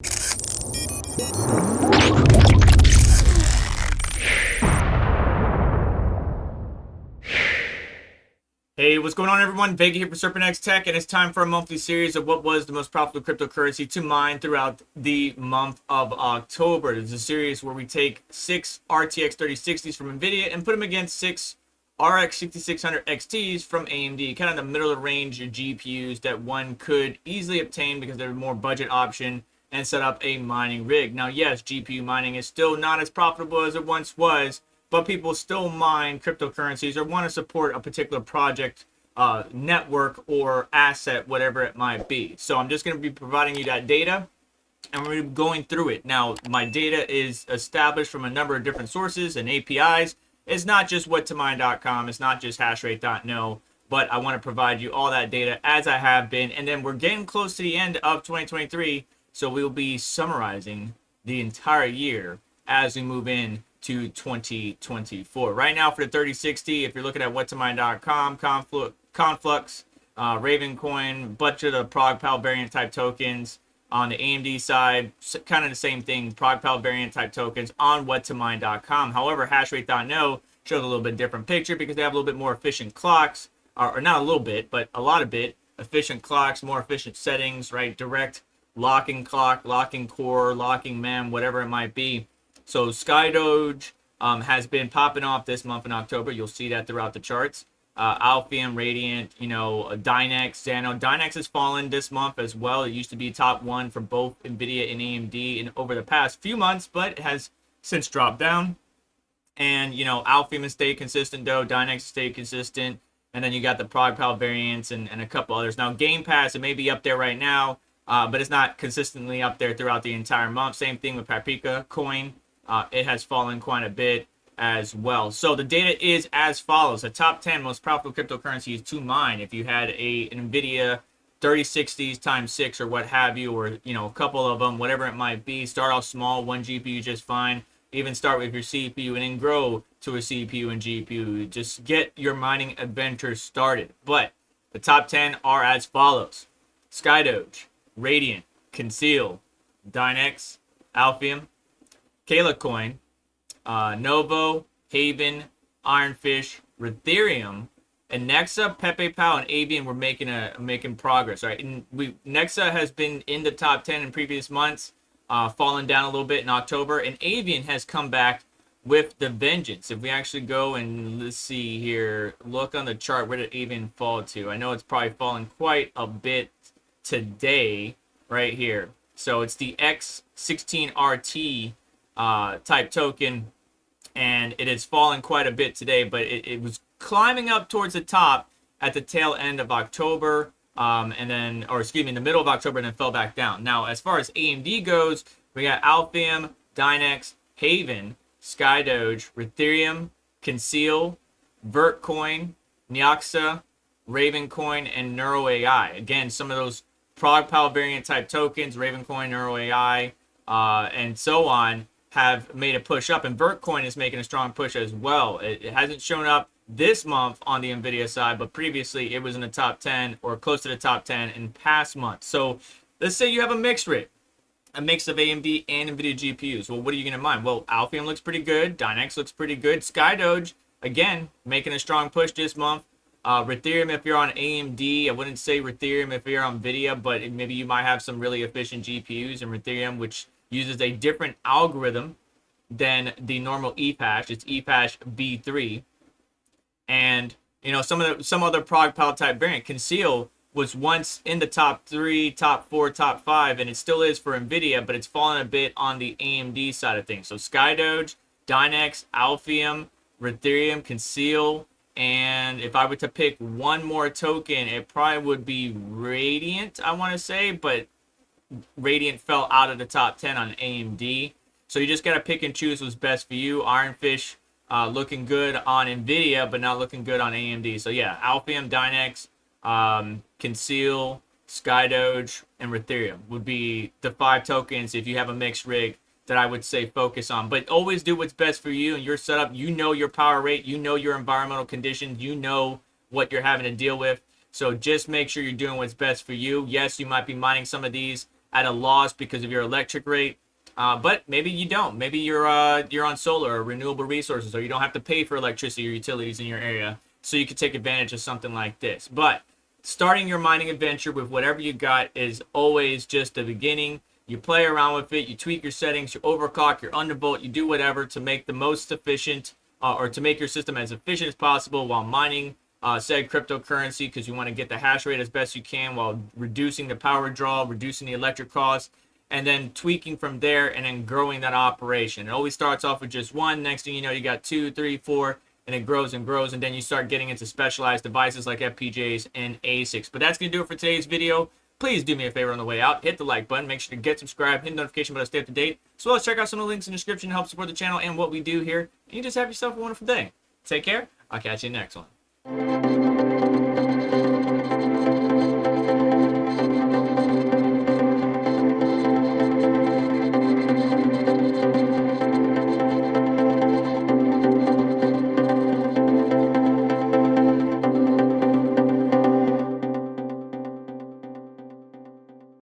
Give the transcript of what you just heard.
Hey, what's going on, everyone? Vega here for SerpentX Tech, and it's time for a monthly series of what was the most profitable cryptocurrency to mine throughout the month of October. This is a series where we take 6 RTX 3060s from NVIDIA and put them against 6 RX 6600 XTs from AMD, kind of the middle of the range GPUs that one could easily obtain because they're a more budget option and set up a mining rig. Now, yes, GPU mining is still not as profitable as it once was, but people still mine cryptocurrencies or want to support a particular project, network, or asset, whatever it might be. So I'm just going to be providing you that data, and we're going through it. Now, my data is established from a number of different sources and APIs. It's not just whattomine.com. It's not just hashrate.no, but I want to provide you all that data as I have been. And then we're getting close to the end of 2023, so we will be summarizing the entire year as we move in to 2024. Right now for the 3060, if you're looking at whattomine.com, Conflux, Ravencoin, bunch of the ProgPal variant type tokens. On the AMD side, kind of the same thing, ProgPal variant type tokens on whattomine.com. However, hashrate.no shows a little bit different picture because they have a little bit more efficient clocks, or not a little bit, but a lot of bit efficient clocks, more efficient settings, right? Direct locking clock, locking core, locking mem, whatever it might be. So Sky Doge has been popping off this month in October. You'll see that throughout the charts. Alphium, Radiant, Dynex, Xano. Dynex has fallen this month as well. It used to be top one for both NVIDIA and AMD over the past few months, but it has since dropped down. And, Alphium has stayed consistent, though. Dynex has stayed consistent. And then you got the ProgPal variants and a couple others. Now, Game Pass, it may be up there right now, but it's not consistently up there throughout the entire month. Same thing with Paprika Coin. It has fallen quite a bit as well. So the data is as follows. The top 10 most profitable cryptocurrencies to mine. If you had an NVIDIA 3060s times 6 or what have you, or a couple of them, whatever it might be, start off small, one GPU just fine. Even start with your CPU and then grow to a CPU and GPU. Just get your mining adventure started. But the top 10 are as follows: Skydoge, Radiant, Conceal, Dynex, Alphium, Kayla Coin, Novo, Haven, Ironfish, Ethereum, and Nexa, Pepe Pal, and Avian were making progress, right? And Nexa has been in the top 10 in previous months, fallen down a little bit in October, and Avian has come back with the vengeance. If we actually go and let's see here, look on the chart, where did Avian fall to? I know it's probably fallen quite a bit today, right here. So it's the X16RT type token, and it has fallen quite a bit today, but it was climbing up towards the top at the tail end of October, in the middle of October, and then fell back down. Now, as far as AMD goes, we got Alphium, Dynex, Haven, Skydoge, Ethereum, Conceal, Vertcoin, Nyaxa, Ravencoin, and NeuroAI. Again, some of those ProgPal variant type tokens, Ravencoin, NeuroAI, and so on, have made a push up, and Vertcoin is making a strong push as well. It hasn't shown up this month on the NVIDIA side, but previously it was in the top 10 or close to the top 10 in past months. So let's say you have a mixed rig, a mix of AMD and NVIDIA GPUs. Well, what are you going to mine? Well, Alphium looks pretty good. Dynex looks pretty good. Skydoge, again, making a strong push this month. Ethereum, if you're on AMD, I wouldn't say Ethereum if you're on NVIDIA, but maybe you might have some really efficient GPUs in Ethereum, which uses a different algorithm than the normal ePash. It's ePash v3. And, some other ProgPal type variant. Conceal was once in the top 3, top 4, top 5, and it still is for NVIDIA, but it's fallen a bit on the AMD side of things. So Skydoge, Dynex, Alphium, Ethereum, Conceal, and if I were to pick one more token, it probably would be Radiant, I want to say, but Radiant fell out of the top 10 on AMD. So you just got to pick and choose what's best for you. Ironfish looking good on NVIDIA, but not looking good on AMD. So yeah, Alphium, Dynex, Conceal, Skydoge, and Ethereum would be the 5 tokens if you have a mixed rig that I would say focus on. But always do what's best for you and your setup. You know your power rate. You know your environmental conditions. You know what you're having to deal with. So just make sure you're doing what's best for you. Yes, you might be mining some of these at a loss because of your electric rate. But maybe you don't. Maybe you're on solar or renewable resources, or you don't have to pay for electricity or utilities in your area, so you could take advantage of something like this. But starting your mining adventure with whatever you got is always just the beginning. You play around with it, you tweak your settings, you overclock, you undervolt, you do whatever to make the most efficient, or to make your system as efficient as possible while mining said cryptocurrency, because you want to get the hash rate as best you can while reducing the power draw, reducing the electric costs, and then tweaking from there and then growing that operation. It always starts off with just one. Next thing you know, you got 2, 3, 4, and it grows and grows, and then you start getting into specialized devices like FPGAs and ASICs. But that's going to do it for today's video. Please do me a favor on the way out. Hit the like button. Make sure to get subscribed. Hit the notification bell to stay up to date. As well as check out some of the links in the description to help support the channel and what we do here. And you just have yourself a wonderful day. Take care. I'll catch you in the next one.